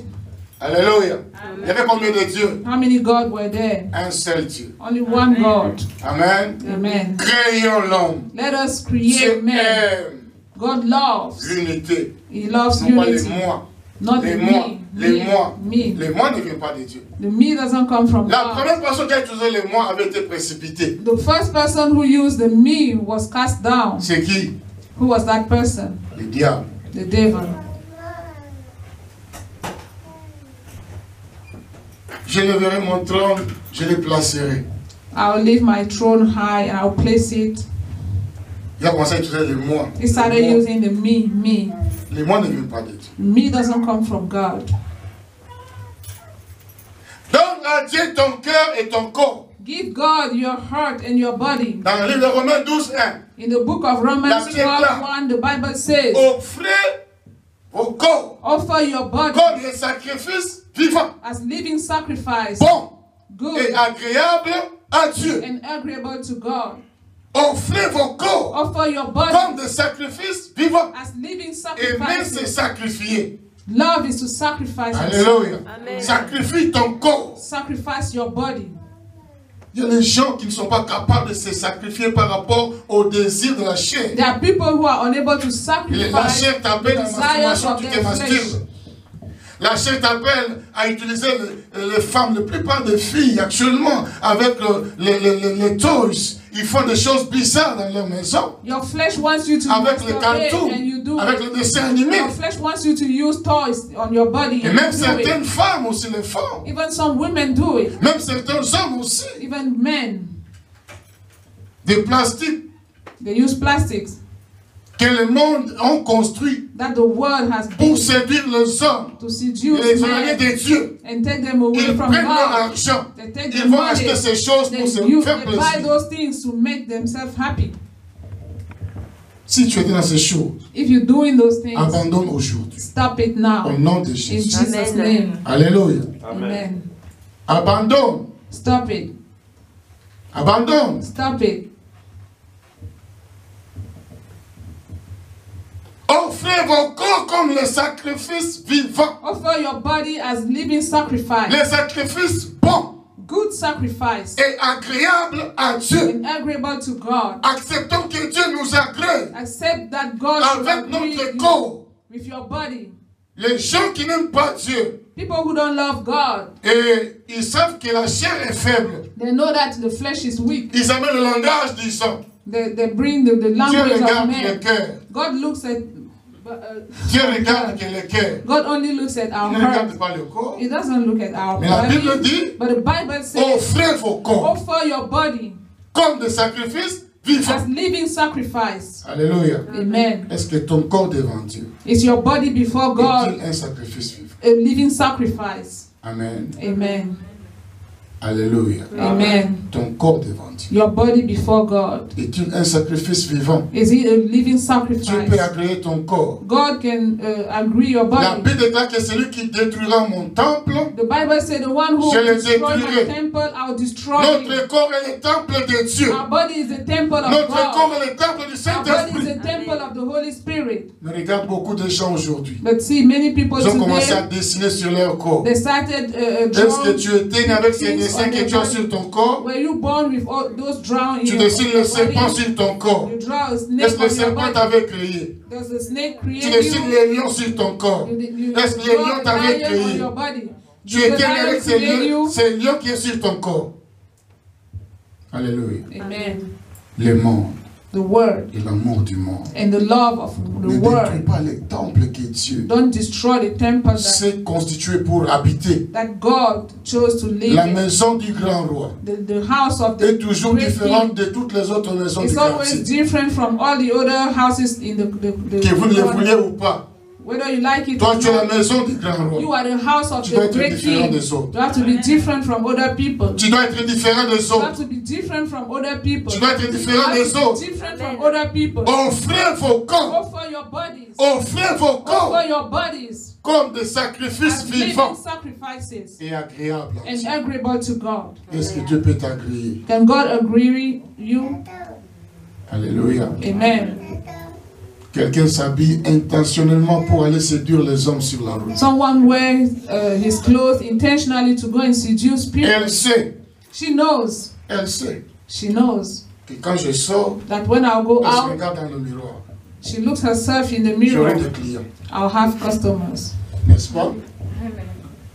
Alléluia. Il y avait combien de dieux? How many God were there? Un seul Dieu. Only one God. Amen. Amen. Créons l'homme. Let us Dieu create man. aime God loves. l'unité. He loves Non pas les unity. moi. Not Les the moi. me. Les moi. Me. Les moi ne viennent pas de Dieu. The me doesn't come from La God. première personne qui a utilisé les moi avait été précipitée. The first person who used the me was cast down. C'est qui? Who was that person? Le diable. The devil. Je leverai mon trône, je le placerai. I'll leave my throne high and I'll place it. Il a commencé à utiliser les moi. He started Les moi. using the me. Les moi ne viennent pas de Dieu. Me doesn't come from God. Donne à Dieu ton cœur et ton corps. Give God your heart and your body. Dans le livre de Romains 12, 1. In the book of Romans La Bible est claire. 12:1, the Bible says, Offrez vos corps offer your body comme des sacrifices vivants, as living sacrifice, bons et good agréables à Dieu. and agreeable to God. Offrez vos corps Offer your body comme des sacrifices vivants. as living Aimer, c'est sacrifices. sacrifier. Love is to sacrifice. Alléluia. Amen. Sacrifie ton corps. Sacrifice your body. Il y a des gens qui ne sont pas capables de se sacrifier par rapport au désir de la chair. There are people who are unable to La sacrifice chair t'appelle the la desires masturbation, of tu te their flesh. masturbes. La chair t'appelle à utiliser les femmes, la plupart des filles actuellement, avec les toys. Ils font des choses bizarres dans leur maison. Your flesh wants you to Avec les masturbate cartoons, and you do avec it. les dessins animés. Your flesh wants you to use toys on your body Et and même you do certaines it. femmes aussi le font. Even some women do it. Même certains hommes aussi. Even men. de plastique They use plastics que le monde a construit that the world has pour built séduire les hommes to et seduce les éloigner men de Dieu. and take them away Ils from prennent leur God. argent. They take Ils their vont money. acheter ces choses pour se They faire buy plaisir. those things to make themselves happy. Si tu étais dans ces choses, If you're doing those things, abandonne aujourd'hui. stop it now. Au nom de In Jésus. Jesus' name. Alléluia. Amen. Abandonne. Stop it. Abandonne. Stop it. Offrez vos corps comme les sacrifices vivants. Offer your body as living sacrifice. Les sacrifices bons Good sacrifice. et agréables à Dieu. And agreeable to God. Acceptons que Dieu nous agrée Accept that God should avec agree notre corps. with your body. Les gens qui n'aiment pas Dieu People who don't love God, et ils savent que la chair est faible. they know that the flesh is weak. Ils amènent le langage des hommes. They bring the Dieu language of regarde le man. cœur. God looks at Dieu regarde que le cœur. God only looks at our Il ne regarde heart. pas le corps. He doesn't look at our Mais la Bible body. dit, But the Bible says, offrez vos corps offer your body comme des sacrifices as vivants. living sacrifice. Alléluia. Amen. Est-ce que ton corps devant Dieu Is your body before God est-il un sacrifice vivant? a living sacrifice? Amen. Amen. Alléluia. Amen. Ton corps devant Dieu Your body before God. est-il un sacrifice vivant? Is it a living Dieu peut sacrifice? agréer ton corps. God can agree your La body. Bible déclare que celui qui détruira mon temple, The Bible says the one who Je le destroy my détruirai. temple, I'll destroy him. notre corps est le temple de Dieu. Our body is the temple of Notre corps God. est le temple du Our body is Saint-Esprit. the temple of the Holy Spirit. Mais regarde beaucoup de gens aujourd'hui. But see, many people Ils ont commencé à today, dessiner sur leur corps. they started Est-ce que drawing. tu étais né avec ces dessins que tu as sur ton corps? Were you born with all those drawn in Tu your dessines le body? serpent sur ton corps. You draw a snake Est-ce que le on your serpent body. t'avait créé? Does the snake Tu create dessines you? les lions sur ton corps. Est-ce que les draw lions a t'avaient lion on créé? your body. Tu Did the étais né lion avec create ces lions qui est sur ton corps. Alléluia. Amen. Le monde The word et l'amour du monde. and the love of the Ne détruis word. pas les temples que Dieu Don't destroy the temple s'est constitué pour habiter. that God chose to live La in. maison du grand roi The house of the est toujours great différente king de toutes les autres maisons du is always quartier. different from all the other houses in Que vous ne le vouliez ou pas. whether you like it Toi, or tu es la not. maison du grand roi. You are the house of Tu dois the être great différent king. des autres. You have to be different from other people. Tu dois être différent des You have autres. to be different from other people. Tu dois être You différent have des to be autres. different from other people. Offrez vos corps. Offer your bodies. Offrez vos corps Offer your bodies comme des sacrifices as living vivants sacrifices et agréables. and agreeable to God. Est-ce que Dieu peut t'agréer? Can God agree you? Alléluia. Amen. Quelqu'un s'habille intentionnellement pour aller séduire les hommes sur la route. Someone wears his clothes intentionally to go and seduce people. Elle sait, She knows. elle sait She knows que quand je sors, that when I go elle se out, regarde dans le miroir. she looks herself in the mirror. J'aurai des clients, I'll have customers. n'est-ce pas?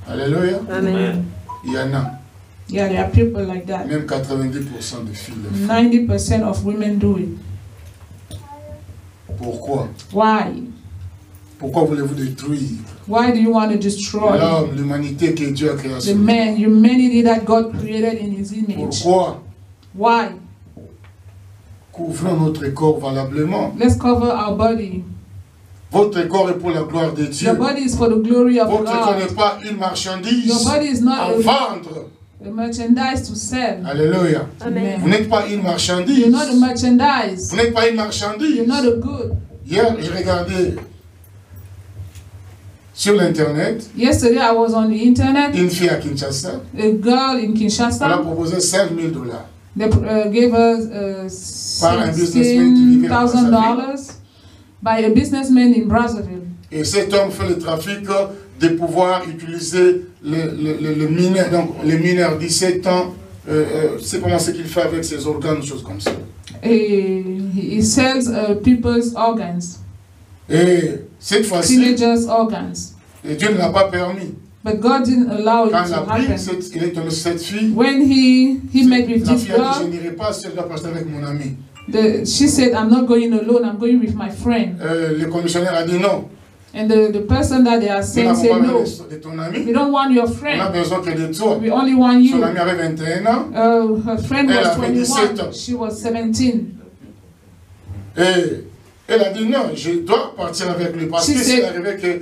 Alléluia. Amen. Il y en a, Yeah, there are people like that. même 90% des filles le font. 90% of women do it. Pourquoi? Why? Pourquoi voulez-vous détruire Why do you want to destroy l'homme, l'humanité que Dieu a créée the sur man, humanity that God created in His image? Pourquoi? Why? Couvrons notre corps valablement. Let's cover our body. Votre corps est pour la gloire de Dieu. Your body is for the glory of Votre corps God. n'est pas une marchandise Your body is not à vendre. a merchandise to sell. Alléluia. Amen. Vous n'êtes pas une marchandise. You're not a merchandise. Vous n'êtes pas une You're marchandise. not a good. Hier, j'ai regardé sur l'internet Yesterday I was on the internet. une fille à Kinshasa. A girl in Elle a Kinshasa. proposé $5 000. They gave us Par un businessman qui vivait à $16,000 by a businessman in Brazzaville. Et cet homme fait le trafic de pouvoir utiliser le mineur, donc les mineurs 17 ans, c'est comment ce qu'il fait avec ses organes, choses comme ça. He sells people's organs, Et cette fois-ci, teenagers' organs. Dieu ne l'a pas permis. But God didn't allow it Quand to il a pris, happen. il est tombé sur cette fille. When he met with La this fille a dit, je girl, n'irai pas seule, je dois passer avec mon ami. she said, I'm not going alone, I'm going with my friend. Le commissionnaire a dit non. And the person that they are Nous saying n'avons say pas no. besoin de ton ami. We don't want your On a friend. besoin que de toi. We only want Son you. ami avait 21 ans. Her friend Elle was avait 17 ans. 21. She was 17. Et elle a dit non, je dois partir avec lui. Parce que s'il arrivait que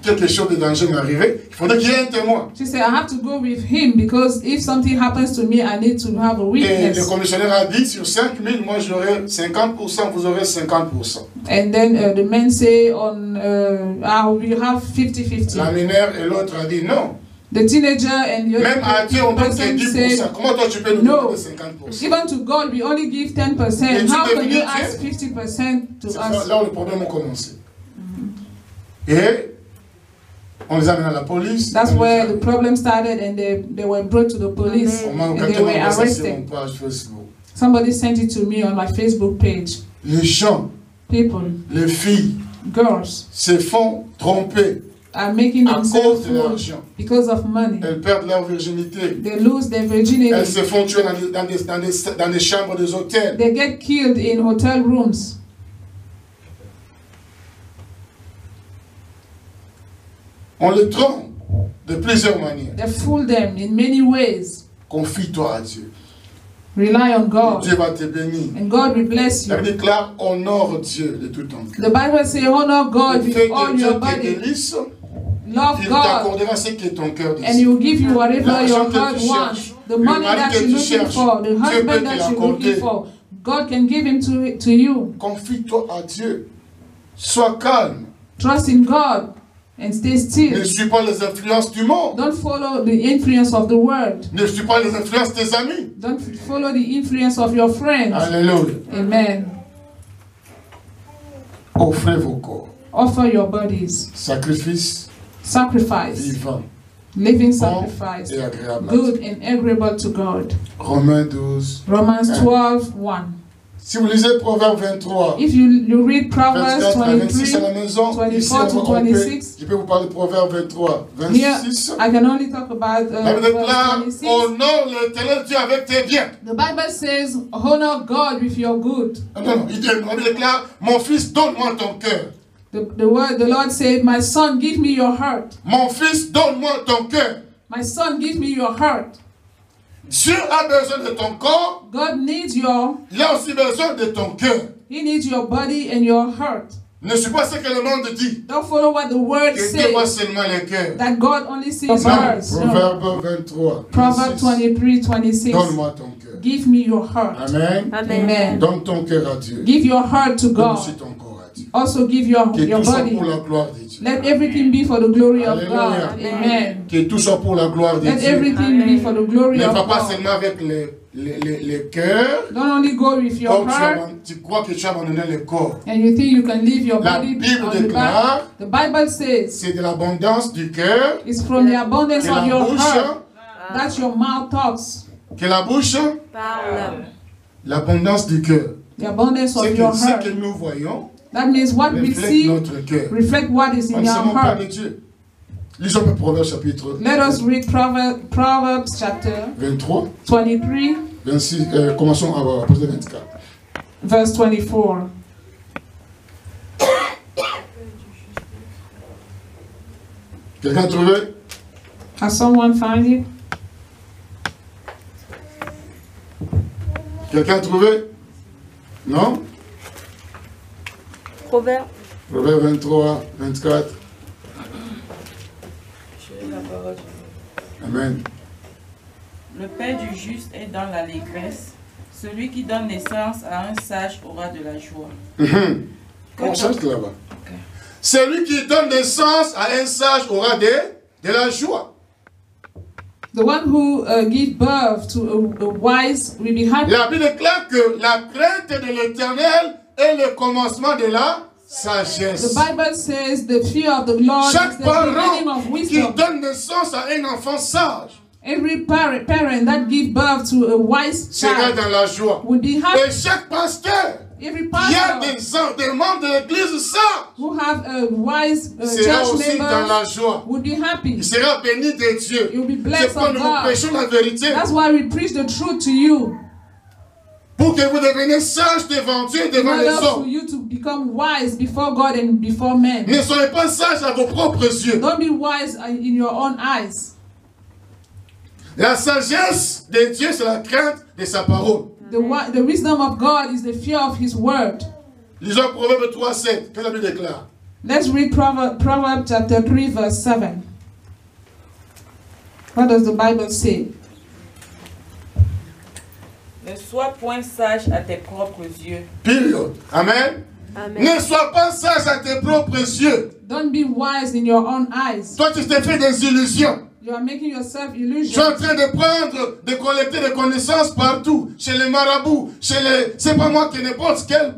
quelque chose de dangereux m'arrivait, il faudrait qu'il y ait un témoin. She said, I have to go with him because if something happens to me, I need to have a Et le witness. commissionnaire a dit sur 5 000, moi j'aurai 50%, vous aurez 50%. And then the men say we have 50-50. La mineure et l'autre a dit non. The teenager and the Même à Dieu, on donne que person 10%. said, Comment toi tu peux nous no. donner 50%? even to God, we only give 10%. Et tu How can deviens you Dieu? ask 50% to C'est us? là où le problème a commencé. Et on les amène à la police. That's where the problem started, and they were brought to the police On m'a and they enquêté were sur mon arrested. page Facebook. Somebody sent it to me on my Facebook page. Les gens, People, les filles girls, se font tromper are making à themselves cause de fool l'argent. because of money. Elles perdent leur virginité. They lose their virginity. Elles se font tuer dans des chambres des hôtels. They get killed in hotel rooms. On les trompe de plusieurs manières. They fool them in many ways. Confie-toi à Dieu. Rely on God, Dieu va te bénir. and God will bless La you. Bible déclare honore Dieu de tout ton cœur. The Bible says, honor God Le fait with all que Dieu your body. t'élise, Love il God, t'accordera ce que ton cœur and désire. He will give you whatever L'argent your que heart tu wants. cherches, The le money mari that que you're tu looking cherches, for, the Dieu peut husband te that you're l'accorder. looking for, God can give him to you. Confie-toi à Dieu. Sois calme. Trust in God and stay Ne still. suis pas les influences du monde. Don't follow the influence of the world. Ne suis pas les influences de tes amis. Don't follow the influence of your friends. Alléluia. Amen. Offrez vos corps. Offer your bodies. Sacrifice Sacrifice. vivant, Living bon sacrifice. et agréable à Dieu. Good and agreeable to God. Romains 12. Romans 12:1. Si vous lisez Proverbe 23, If you read Proverbs 24 à 26 à 23, la maison, 24 ici, to on peut, 26. je peux vous parler de Proverbe 23, here 26. I can only talk about La Bible déclare, verse 26. honore l'éternel Dieu avec tes biens. The Bible says, honor God with your good. Non, la Bible déclare, mon fils, donne-moi ton cœur. The Lord said, my son, give me your heart. Mon fils, donne-moi ton cœur. My son, give me your heart. Dieu a besoin de ton corps, God needs your, il a aussi besoin de ton cœur. He needs your body and your heart. Ne suis pas ce que le monde dit. Don't follow what the word Que Dieu voit says, seulement les cœurs. that God only sees Non, hearts. No. Proverbe 23. Proverbs 23:26. Donne-moi ton cœur. Give me your heart. Amen. Amen. Donne ton cœur à Dieu. Give your heart to Donne aussi God. ton corps à Dieu. Also give your Que tout soit body. pour la gloire de Dieu. Let everything be for the glory of Alléluia. God. Amen. Que tout soit pour la gloire de Let Dieu. everything be for the glory Ne of va pas God. seulement avec les cœurs. Don't only go with your Comme heart tu crois que tu as abandonné le corps. and you think you can leave your La body Bible on the déclare, back. The Bible says c'est de l'abondance du cœur it's from the abundance que of la your bouche, heart that your mouth talks. que la bouche, Parle. l'abondance du cœur. The abundance Ce of que, your ce heart. que nous voyons That means what we reflète see notre cœur. reflect what is On in ne your sait même pas de heart. Dieu. Lisons le Proverbe chapitre Let us read Proverbs chapter 23, 23, 26, commençons à partir de 24. verse 24. Quelqu'un a trouvé? Has someone found it? Quelqu'un a trouvé? Non? Proverbe. Proverbe 23, 24. Amen. Le pain du juste est dans l'allégresse. Celui qui donne naissance à un sage aura de la joie. On cherche là-bas. Celui qui donne naissance à un sage aura de la joie. The one who gives birth to a wise will be happy. La Bible déclare que la crainte de l'Éternel est le commencement de la The sagesse. Bible says the fear of the Lord is Chaque the beginning of parent qui wisdom. donne naissance à un enfant sage Every parent that gives birth to a wise sera child dans la joie. would be happy. Et chaque pasteur Every qui a pastor des membres de l'église sages who have a wise sera church aussi dans la member joie. would be happy. Il sera béni de Dieu. You'll be C'est blessed pourquoi of nous vous God. prêchons la vérité. That's why we preach the truth to you. Pour que vous deveniez sages devant Dieu et In devant les order for hommes. you to become wise before God and before men. Ne soyez pas sages à vos propres yeux. Don't be wise in your own eyes. La sagesse de Dieu, c'est la crainte de sa parole. The wisdom of God is the fear of His word. Lisons Proverbe 3:7. Qu'est-ce que la Bible déclare? Let's read Proverbs chapter 3 verse 7. What does the Bible say? Ne sois point sage à tes propres yeux. Period. Amen. Amen. Ne sois pas sage à tes propres yeux. Don't be wise in your own eyes. Toi, tu t'es fait des illusions. You are making yourself Tu es en illusions. train de prendre, de collecter des connaissances partout, chez les marabouts, chez les... C'est pas moi qui n'importe quelle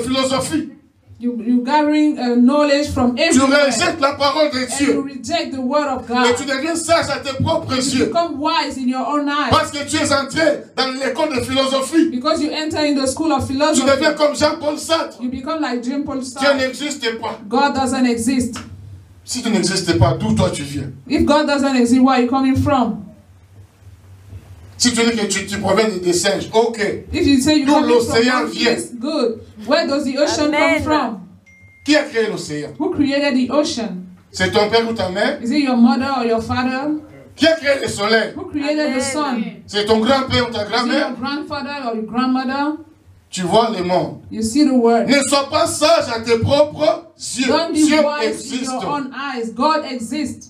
philosophie. You gathering knowledge from Tu everywhere. rejettes la parole de And you Dieu. reject the word of Et tu God. deviens sage à tes propres You yeux. become wise in your own eyes. Parce que tu es entré dans l'école de philosophie. Because you enter in the school of Tu philosophy. deviens comme Jean-Paul Sartre. You become like Jean Paul Tu Sartre. n'existes pas. God doesn't exist. Si tu n'existes pas, d'où toi tu viens? If God doesn't exist, where are you coming from? Si tu dis que tu proviens des singes, ok. If you say you D'où come from l'océan monkeys, good. Where does the ocean Amen. come from? Qui a créé l'océan? Who created the ocean? C'est ton père ou ta mère? Is it your mother or your father? Qui a créé le soleil? Who created Amen. the sun? C'est ton grand-père ou ta Is it grand-mère? your grandfather or your grandmother? Tu vois le monde. You see the word. Ne sois pas sage à tes propres yeux. Don't be Dieu wise in existe. your own eyes. God exists.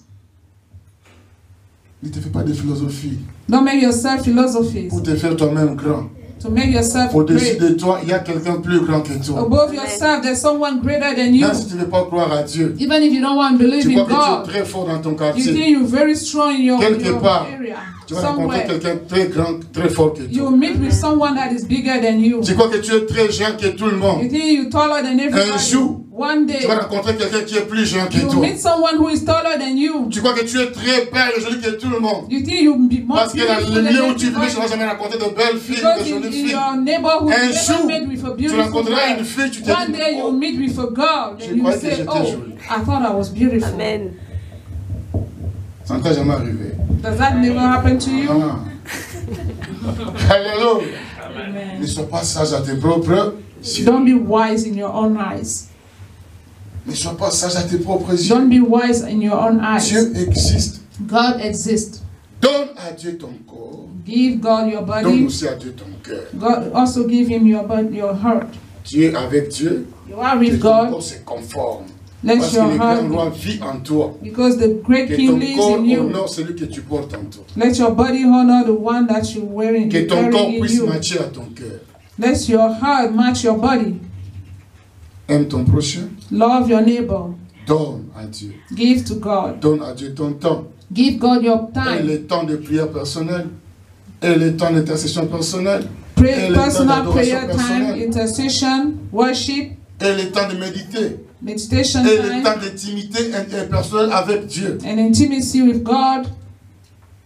Ne te fais pas de philosophie Don't make yourself philosophies. pour te faire toi-même grand. To make yourself Au-dessus great. de toi, il y a quelqu'un plus grand que toi. Above yourself, there's someone greater than you. Même si tu ne veux pas croire à Dieu, Even if you don't want to believe tu in crois que God, tu es très fort dans ton you quartier. think you're very strong in your Quelque part, area. Tu vas rencontrer Somewhere. quelqu'un très grand, très fort que You toi. meet with someone that is bigger than you. Tu crois que tu es très jeune que tout le You monde. think you're taller than everybody. jour, One day, Tu vas rencontrer quelqu'un qui est plus jeune que you toi. meet someone who is taller than you. Tu crois que tu es très belle et jolie que tout le monde. You think you'll be more Parce que dans beautiful le than lieu où tu vis, tu everybody. n'as jamais rencontré de belles filles, Because de in jolies filles. your neighborhood, Un you jour, never met with a Tu beautiful rencontreras une girl. fille, tu te One dis, day you'll oh, meet with a girl, Je and you croyais que say, j'étais "Oh, jolie." I thought I was beautiful." Amen. ça ne t'est jamais arrivé. Does that never happen to you? Ah. Alléluia. Amen. Ne sois pas sage à tes propres yeux. Don't be wise in your own eyes. Ne sois pas sage à tes propres yeux. Don't be wise in your own eyes. Dieu existe. God exists. Donne à Dieu ton corps. Give God your Donne body. aussi à Dieu ton cœur. God also give Him your body, your heart. Tu es avec Dieu. You are Que with ton God. corps se conforme. Let Parce que your le grand heart, roi vit en toi. because the great Que King ton lives corps in you. honore celui que tu portes en toi. Let your body honor the one that you're wearing, Que ton corps carrying in puisse you. matcher à ton cœur. Let your heart match your body. Aime ton prochain. Love your neighbor. Donne à Dieu. Give to God. Donne à Dieu ton temps. Give God your Et time. le temps de prière personnelle. Et le temps d'intercession personnelle. Pray, Et le temps personal d'adoration prayer time, personnelle. intercession, worship, Et le temps de méditer. meditation Et le time, temps d'intimité personnelle avec Dieu. and intimacy with God.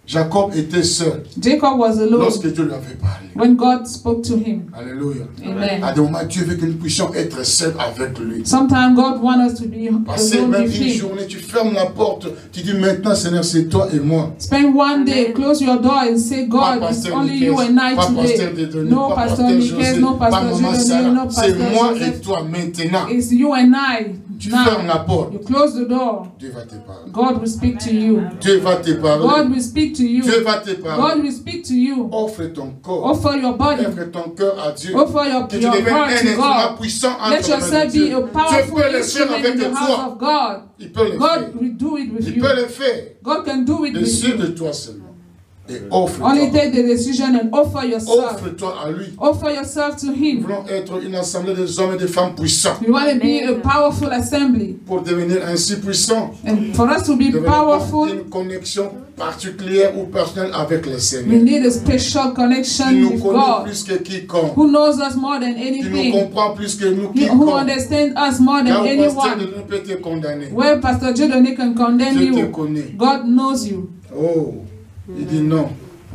Jacob était seul Jacob was alone lorsque Dieu lui avait parlé. when God spoke to him. Alléluia. Amen. À des moments, Dieu veut que nous puissions être seuls avec lui. Sometimes God wants us to be Passer alone même with une Him. journée, tu fermes la porte, tu dis maintenant Seigneur, c'est toi et moi. Spend one day, Amen. close your door and say, God, Pas it's pasteur only Nicaise, you and I pas pasteur today. Dédonné, No pas Pastor pasteur Nicaise, José, no pas Pastor maman Joseph, Sarah. no C'est Pastor moi et Joseph. toi maintenant. It's you and I. Tu fermes Now, la porte. you close the door. Dieu va te parler. God will speak to you. Dieu va te God parler. will speak to you. Dieu va te God parler. will speak to you. Offre ton corps. Offer your body. Offre ton cœur à Dieu. Offer your Que tu your deviennes heart un to instrument God. puissant entre Let les mains de yourself Dieu. be a Dieu powerful peut le faire instrument avec in the house toi. of God. Il peut le faire. God will do it with Il you. peut le faire. God can do it with Décide de you. toi seulement. Et offre-toi. Only take the decision and offer yourself. Offre-toi à lui. Offer yourself to Nous Him. voulons être une assemblée des hommes et des femmes puissants. We want to be a powerful assembly. Pour devenir ainsi puissants, And for us to be nous devons avoir powerful, une connexion particulière ou personnelle avec le we Seigneur. need a special Qui connection nous with connaît God, plus que quiconque. who knows us more than Qui nous anything, comprend plus que nous who quiconque. understands us more Car than au pasteur de anyone. nous peut te condamner. Where Pastor Jodone can condemn Dieu te you, connaît. God knows you. Oh, il dit non.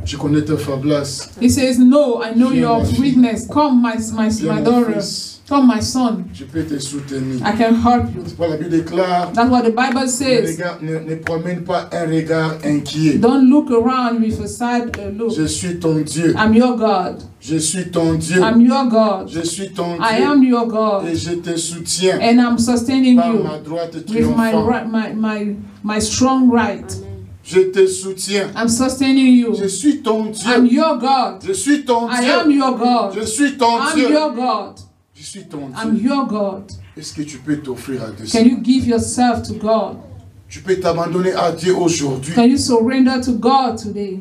Je connais tes faiblesses. He says, no, I know Viens, your ma fille. weakness. Come, my Viens, mon daughter. fils. Come, my son. Je peux te soutenir. I can help you. C'est pourquoi la Bible déclare, That's what the Bible says. ne promène pas un regard inquiet. Don't look around with a sad look. Je suis ton Dieu. I'm your God. Je suis ton Dieu. I'm your God. Je suis ton I Dieu. am your God. Et je te soutiens And I'm sustaining par you ma droite with my triomphante. right, my strong right. Je te soutiens. I'm sustaining you. Je suis ton I'm Dieu. your God. Je suis ton I Dieu. am your God. Je suis ton I'm Dieu. your God. Je suis ton I'm Dieu. your God. Est-ce que tu peux t'offrir à Dieu? Can you give yourself to God? Tu peux t'abandonner à Dieu aujourd'hui. Can you surrender to God today?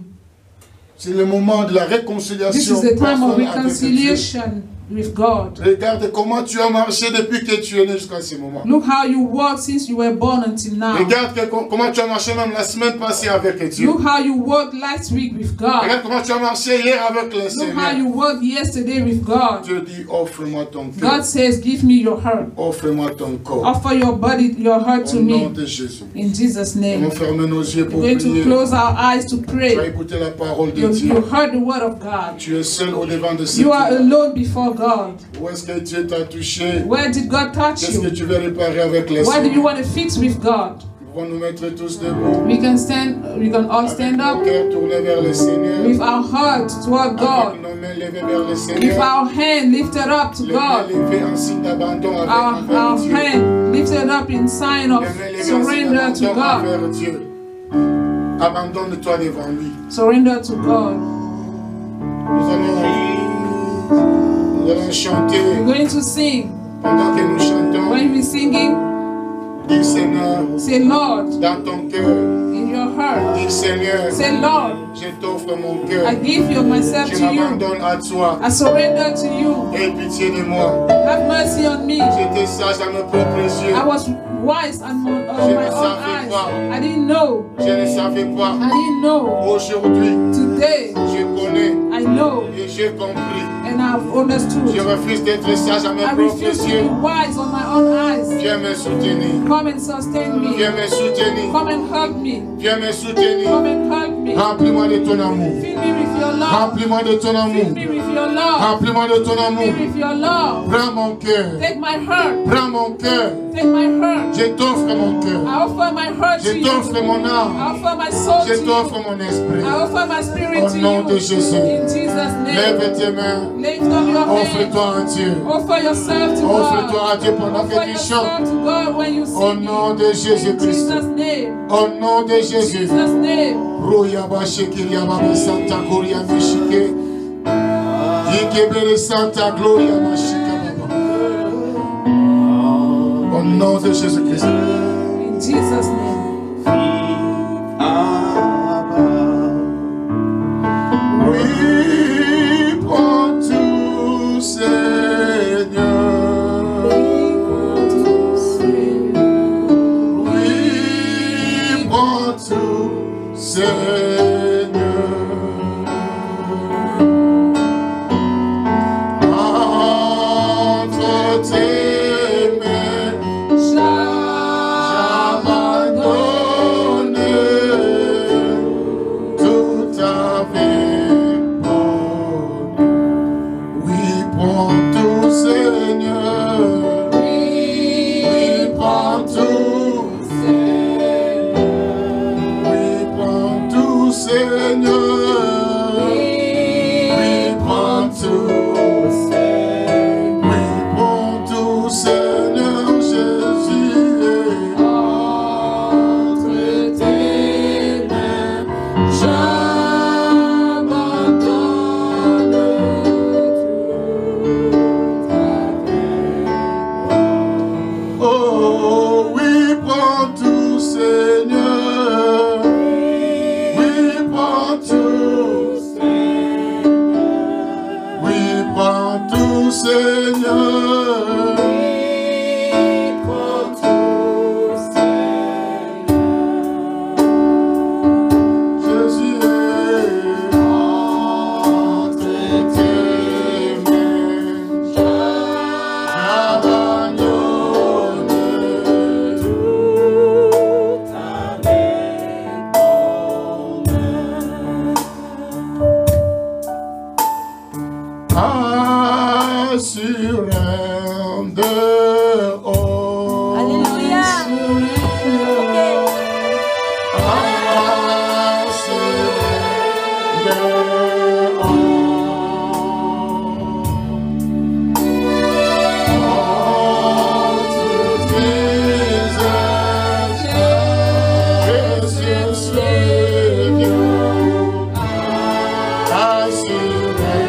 C'est le moment de la This réconciliation is the time of personnelle avec Dieu. reconciliation with God. Regarde comment tu as marché depuis que tu es né jusqu'à ce moment. Look how you walked since you were born until now. Regarde comment tu as marché même la semaine passée avec Dieu. Look how you walked last week with God. Regarde comment tu as marché hier avec le Look how Seigneur. you walked yesterday with God. Dieu dit, offre-moi ton God cœur. says, give me your heart. Offre-moi ton corps. Offer your body, your heart Au to nom me. de Jésus. In Jesus' On name. va fermer nos yeux pour We're going to prier. close our eyes to Tu as pray. écouté la parole de You Dieu. heard the word of God. Tu es seul au devant de cette You are terre. alone before God. Où est-ce que Dieu t'a touché? Where did God touch Qu'est-ce que you? tu veux réparer avec les What do you Seigneur? want to fix with God? Nous pouvons nous mettre tous debout. We can all Avec stand nos up cœurs tournés vers le Seigneur. with our heart toward God, Avec nos mains levées vers le with Seigneur. our hand lifted up to Les mains God, levées en signe d'abandon our avec Dieu. hand lifted up in sign of Les mains levées en signe surrender to d'abandon God. envers Dieu. Abandonne-toi devant lui. Surrender to God. Nous allons chanter. We're going to sing. Pendant que nous chantons, When we're singing, dis Seigneur, say Lord dans ton cœur, in your heart. dis Seigneur, Say Lord, je t'offre mon cœur. I give myself Je to you. m'abandonne à toi. I surrender to you. Aie pitié de moi. Have mercy on me. J'étais sage à mes propres yeux. I was wise on my Je ne own savais pas. eyes. I didn't know. Je ne savais pas. I didn't know. Aujourd'hui, Today, je connais I know et j'ai compris. and I've understood. Je refuse d'être sage à mes I propres refuse to be yeux. wise on my own eyes. Viens me soutenir. Come and sustain me. Viens me soutenir. Come and help me. Viens me soutenir. Come and help me. Remplis-moi de ton amour. Fill me with your love. Remplis-moi de ton Fill amour. me with your love. Remplis-moi de ton Fill amour. me with your love. Prends mon cœur. Take my heart. Prends mon cœur. Take my heart. Je t'offre mon cœur. I offer my heart to Je you. t'offre mon I âme. offer my soul Je to you. t'offre mon esprit. I offer my spirit Au to nom de you. Jésus. In Jesus' name. Lève tes mains. Lift up your hands. Offre-toi à Dieu. Offer yourself to Offre-toi God. à Dieu pendant Offer que tu yourself chantes. to God when you Au sing. nom de In Jésus-Christ. Jesus' name. Au nom de Jésus. Jesus' name. Royaba Shekiria Baba Santa Gloria Mishike. Ikebere Santa Gloria Mashika Baba. Au nom de Jésus-Christ. In Jesus' name. Oui, prends tout, Seigneur. Oui, prends tout, Seigneur. Entre tes mains, j'abandonne tout avec bonheur. Oui, prends tout, Seigneur. Oui, prends tout. Oui, prends tout, Seigneur. Oui, prends tout. Oui, prends tout, Seigneur Jésus. Entre tes mains, j'abandonne tout. Oh, oui, prends tout, Seigneur. Oui, prends tout. Oui, prends tout, Seigneur. Jésus est entre tes mains. J'abandonne tout avec bonheur. I surrender all. Alléluia. Okay. I surrender all. All to Jesus, precious Savior. I surrender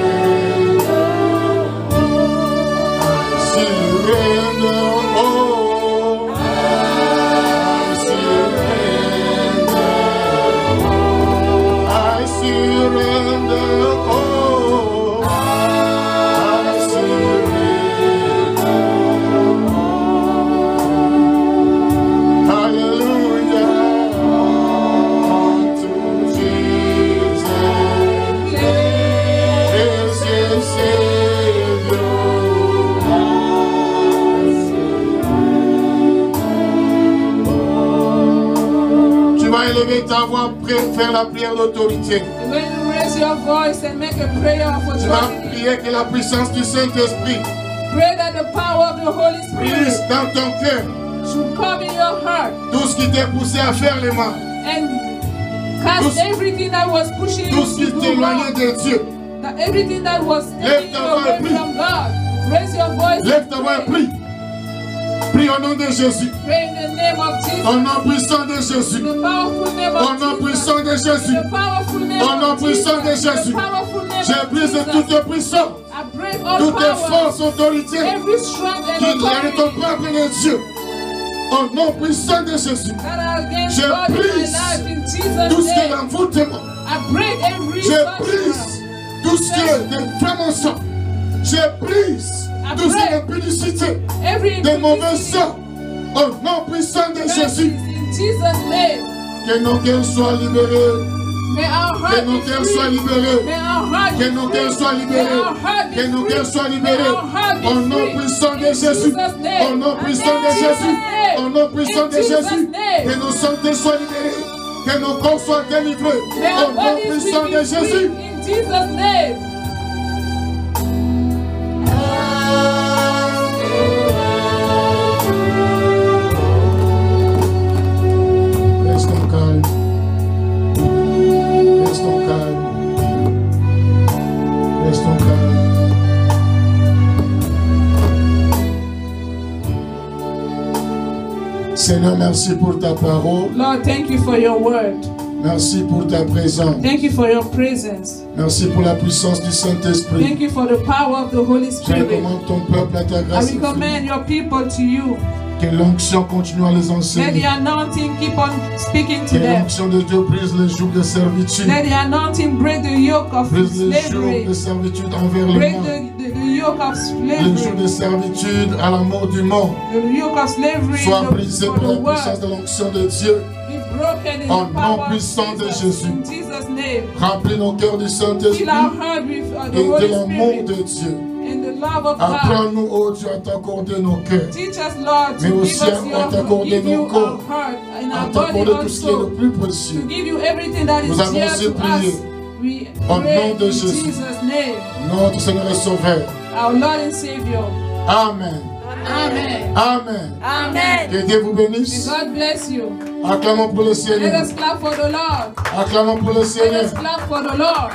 all. I surrender all. Hallelujah to Jesus, precious Savior. Tu vas élever ta voix, faire la prière d'autorité. When you raise your voice and make a prayer of Tu vas authority, prier que la puissance du Saint-Esprit pray that the power of the Holy glisse Spirit dans ton cœur. should come in your heart Tout ce qui t'a poussé à faire les mal, and cast Tout- everything that was pushing tout you ce qui to do t'éloignait wrong, de Dieu. that everything that was taking you ta voix et away prie. from God. Raise your voice Lève and ta voix et pray. prie. Prie au nom de Jésus. Pray in the name of Jesus. Au nom puissant de Jésus. The powerful name Au of nom Jesus. puissant de Jésus. The powerful name Au nom of Jesus. puissant de Jésus. The powerful name Je of brise Jesus. toute puissance, I break all toute power, force, autorité every strength qui and est ton authority peuple de Dieu. Au nom puissant de Jésus. that are against Je God in my brise life in Tout Jesus' ce qui est name. l'envoûtement. I break every Je sorcerer. brise tout ce qui est de frémissant. Je brise tout ce qui est de publicité, Every de mauvais impudicity. sang. Au nom puissant de Jésus. In Jesus' name. Que nos cœurs soient libérés. May our Que heart nos be cœurs free. soient libérés. May our heart Que be nos free. cœurs soient May libérés. our heart be Que nos free. cœurs soient May libérés. our heart be Au nom free. puissant de In Jésus. Jesus' name. Au nom puissant de In Jesus' Jésus. name. Au nom puissant In de Jésus. Jesus' name. Que nos santé soient libérées. Que nos corps soient délivrés. May Au our nom bodies puissant be de free. Jésus. In Jesus' name. Restons calmes. Restons calmes. Restons calmes. Seigneur, merci pour ta parole. Lord, thank you for your word. Merci pour ta présence. Thank you for your presence. Merci pour la puissance du Saint-Esprit. Thank you for the power of the Holy Je Spirit. recommande ton peuple à ta I grâce. recommend your people to you. Que l'onction continue à les Let the enseigner. anointing keep on speaking to Que them. l'onction de Dieu brise les jours de servitude. Let the anointing break the yoke of Brise les jours slavery. de servitude envers le Break monde. the yoke of Les jours slavery. de servitude à la mort du monde. The yoke of slavery Soient brisés for par la the puissance world. de l'onction de Dieu. Be broken in Au the nom power of puissant de Jesus. Jésus. In Jesus' name. Remplis nos cœurs du Saint-Esprit Fill our heart with the et de Holy l'amour Spirit de Dieu. and the love of God. Apprends-nous, oh Dieu, à t'accorder nos cœurs. Teach us, Lord, to Mais give aussi us à t'accorder give you nos corps. our heart and À our body t'accorder tout ce qui est le also. plus précieux. To give you everything that is Nous avons dear aussi to prié. us. We Au pray nom de in Jésus. Jesus' name. Notre Seigneur et Sauveur. Our Lord and Savior. Amen. Amen. Amen. Amen. Que Dieu vous May bénisse. God bless you. Acclamons pour le Let Seigneur. us clap for the Lord. Acclamons pour le Let Seigneur. us clap for the Lord.